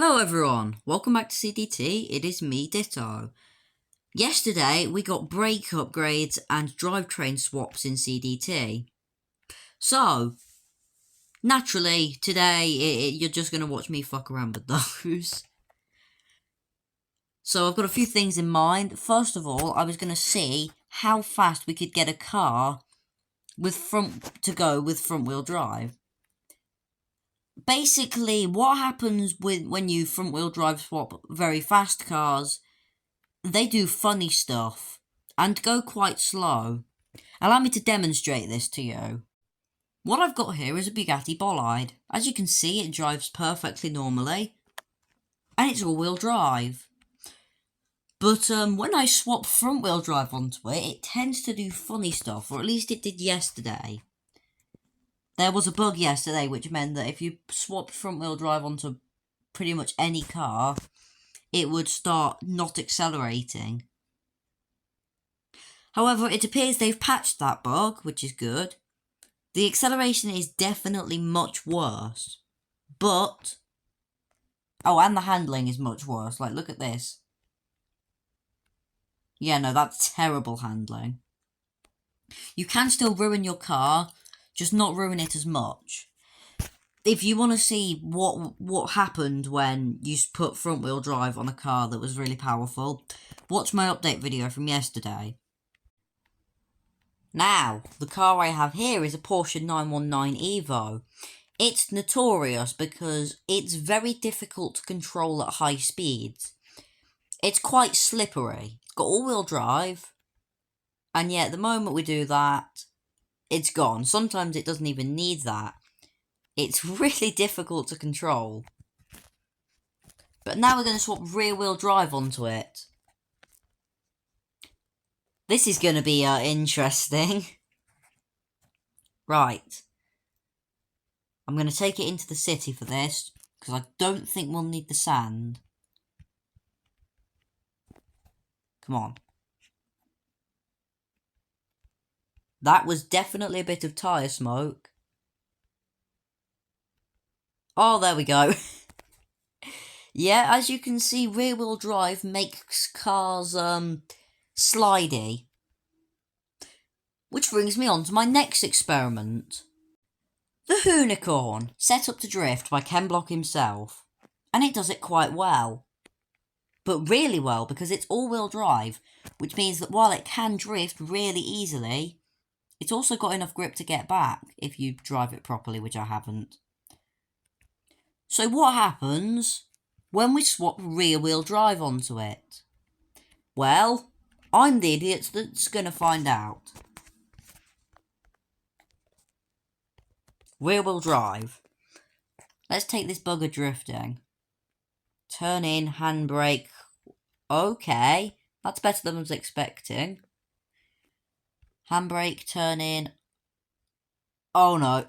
Hello everyone, welcome back to CDT, it is me, Ditto. Yesterday we got brake upgrades and drivetrain swaps in CDT. So, naturally, today you're just going to watch me fuck around with those. So I've got a few things in mind. First of all, I was going to see how fast we could get a car with front wheel drive. Basically, what happens when you front wheel drive swap very fast cars, they do funny stuff and go quite slow. Allow me to demonstrate this to you. What I've got here is a Bugatti Bolide. As you can see, it drives perfectly normally, and it's all-wheel drive. But when I swap front-wheel drive onto it, it tends to do funny stuff, or at least it did yesterday. There was a bug yesterday which meant that if you swapped front-wheel drive onto pretty much any car, it would start not accelerating. However, it appears they've patched that bug, which is good. The acceleration is definitely much worse, but... oh, and the handling is much worse. Like, look at this. Yeah, no, that's terrible handling. You can still ruin your car, just not ruin it as much. If you want to see what happened when you put front-wheel drive on a car that was really powerful, watch my update video from yesterday. Now, the car I have here is a Porsche 919 Evo. It's notorious because it's very difficult to control at high speeds. It's quite slippery. It's got all-wheel drive, and yet the moment we do that, it's gone. Sometimes it doesn't even need that. It's really difficult to control. But now we're going to swap rear-wheel drive onto it. This is going to be interesting. Right. I'm going to take it into the city for this, because I don't think we'll need the sand. Come on. That was definitely a bit of tyre smoke. Oh, there we go. Yeah, as you can see, rear-wheel drive makes cars, slidey. Which brings me on to my next experiment. The Hoonicorn, set up to drift by Ken Block himself. And it does it quite well. But really well, because it's all-wheel drive, which means that while it can drift really easily, it's also got enough grip to get back, if you drive it properly, which I haven't. So what happens when we swap rear-wheel drive onto it? Well, I'm the idiot that's going to find out. Rear-wheel drive. Let's take this bugger drifting. Turn in, handbrake. Okay, that's better than I was expecting. Handbrake, turn in. Oh no.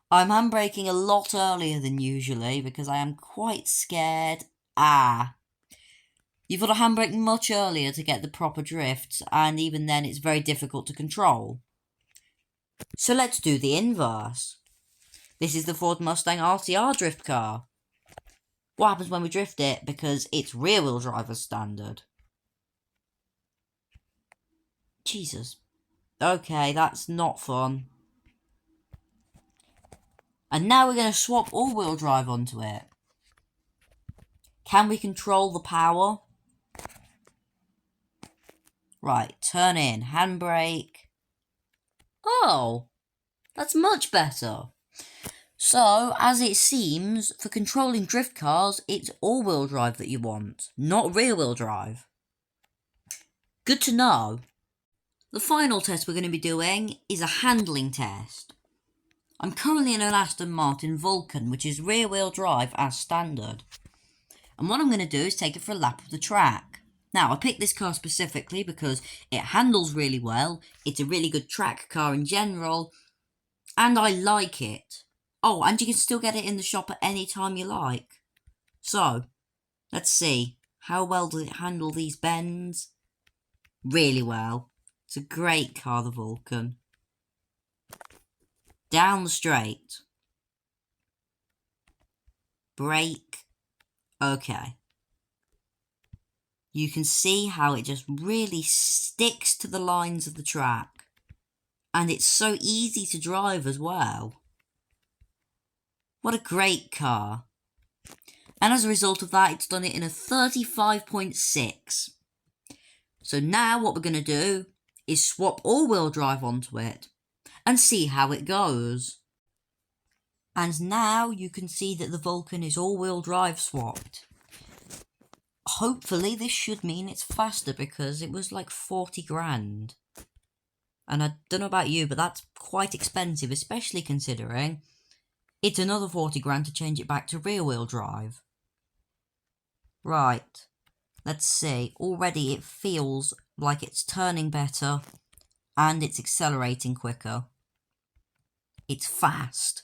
I'm handbraking a lot earlier than usually because I am quite scared. You've got to handbrake much earlier to get the proper drifts, and even then it's very difficult to control. So let's do the inverse. This is the Ford Mustang RTR drift car. What happens when we drift it? Because it's rear-wheel drive as standard. Jesus. Okay, that's not fun. And now we're going to swap all-wheel drive onto it. Can we control the power? Right, turn in, handbrake. Oh, that's much better. So, as it seems, for controlling drift cars, it's all-wheel drive that you want, not rear-wheel drive. Good to know. The final test we're going to be doing is a handling test. I'm currently in an Aston Martin Vulcan, which is rear-wheel drive as standard. And what I'm going to do is take it for a lap of the track. Now, I picked this car specifically because it handles really well, it's a really good track car in general, and I like it. Oh, and you can still get it in the shop at any time you like. So, let's see. How well does it handle these bends? Really well. It's a great car, the Vulcan. Down the straight. Brake. Okay. You can see how it just really sticks to the lines of the track. And it's so easy to drive as well. What a great car. And as a result of that, it's done it in a 35.6. So now what we're going to do is swap all-wheel drive onto it and see how it goes. And now you can see that the Vulcan is all-wheel drive swapped. Hopefully this should mean it's faster because it was like 40 grand. And I don't know about you, but that's quite expensive, especially considering it's another 40 grand to change it back to rear-wheel drive. Right, let's see. Already it feels like it's turning better and it's accelerating quicker. It's fast.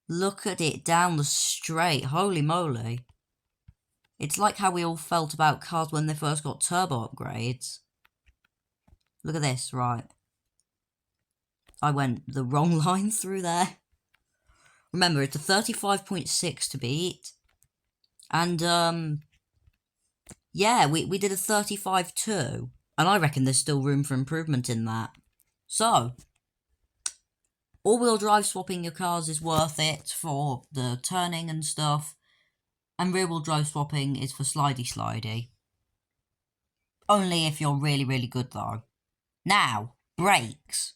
Look at it down the straight, holy moly. It's like how we all felt about cars when they first got turbo upgrades. Look at this, right. I went the wrong line through there. Remember, it's a 35.6 to beat. And, yeah, we did a 35 too. And I reckon there's still room for improvement in that. So, all-wheel drive swapping your cars is worth it for the turning and stuff. And rear-wheel drive swapping is for slidey. Only if you're really, really good though. Now, brakes.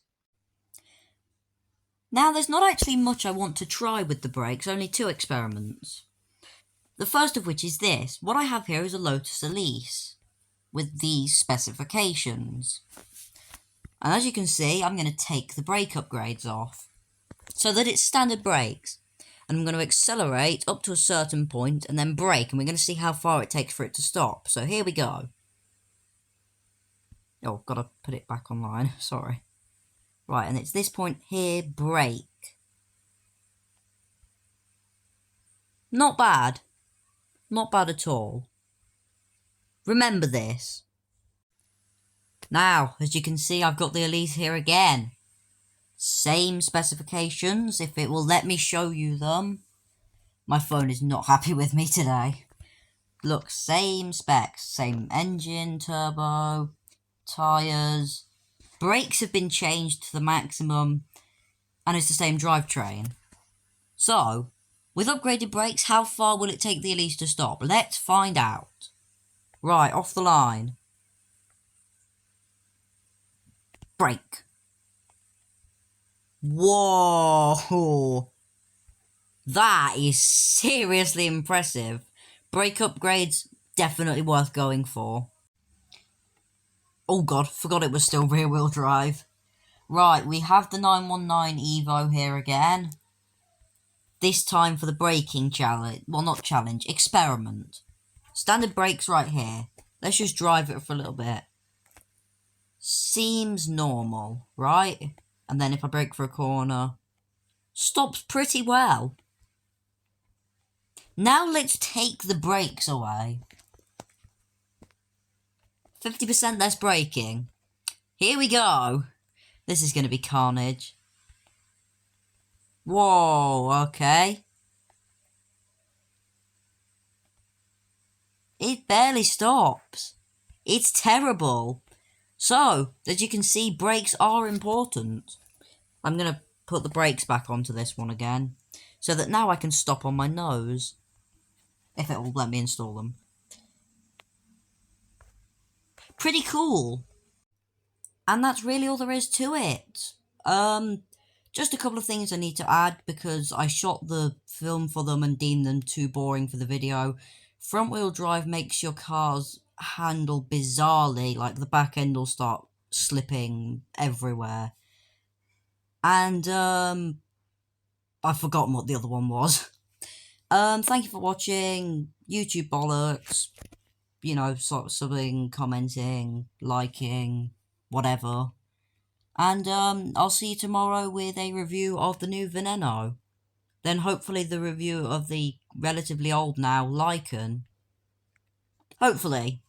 Now, there's not actually much I want to try with the brakes, only 2 experiments. The first of which is this. What I have here is a Lotus Elise with these specifications. And as you can see, I'm going to take the brake upgrades off so that it's standard brakes. And I'm going to accelerate up to a certain point and then brake, and we're going to see how far it takes for it to stop. So here we go. Oh, gotta put it back online, sorry. Right, and it's this point here, brake. Not bad. Not bad at all. Remember this. Now, as you can see, I've got the Elise here again. Same specifications, if it will let me show you them. My phone is not happy with me today. Look, same specs, same engine, turbo, tyres. Brakes have been changed to the maximum, and it's the same drivetrain. So, with upgraded brakes, how far will it take the Elise to stop? Let's find out. Right, off the line. Brake. Whoa! That is seriously impressive. Brake upgrades, definitely worth going for. Oh god, forgot it was still rear-wheel drive. Right, we have the 919 Evo here again. This time for the braking challenge. Well, not challenge, experiment. Standard brakes right here. Let's just drive it for a little bit. Seems normal, right? And then if I brake for a corner, stops pretty well. Now let's take the brakes away. 50% less braking. Here we go. This is going to be carnage. Whoa, okay. It barely stops. It's terrible. So, as you can see, brakes are important. I'm going to put the brakes back onto this one again, so that now I can stop on my nose, if it will let me install them. Pretty cool. And that's really all there is to it. Just a couple of things I need to add, because I shot the film for them and deemed them too boring for the video. Front wheel drive makes your cars handle bizarrely, like the back end will start slipping everywhere. And, I've forgotten what the other one was. Thank you for watching. YouTube bollocks. You know, sort of subbing, commenting, liking, whatever. And, I'll see you tomorrow with a review of the new Veneno. Then hopefully the review of the relatively old now Lycan. Hopefully.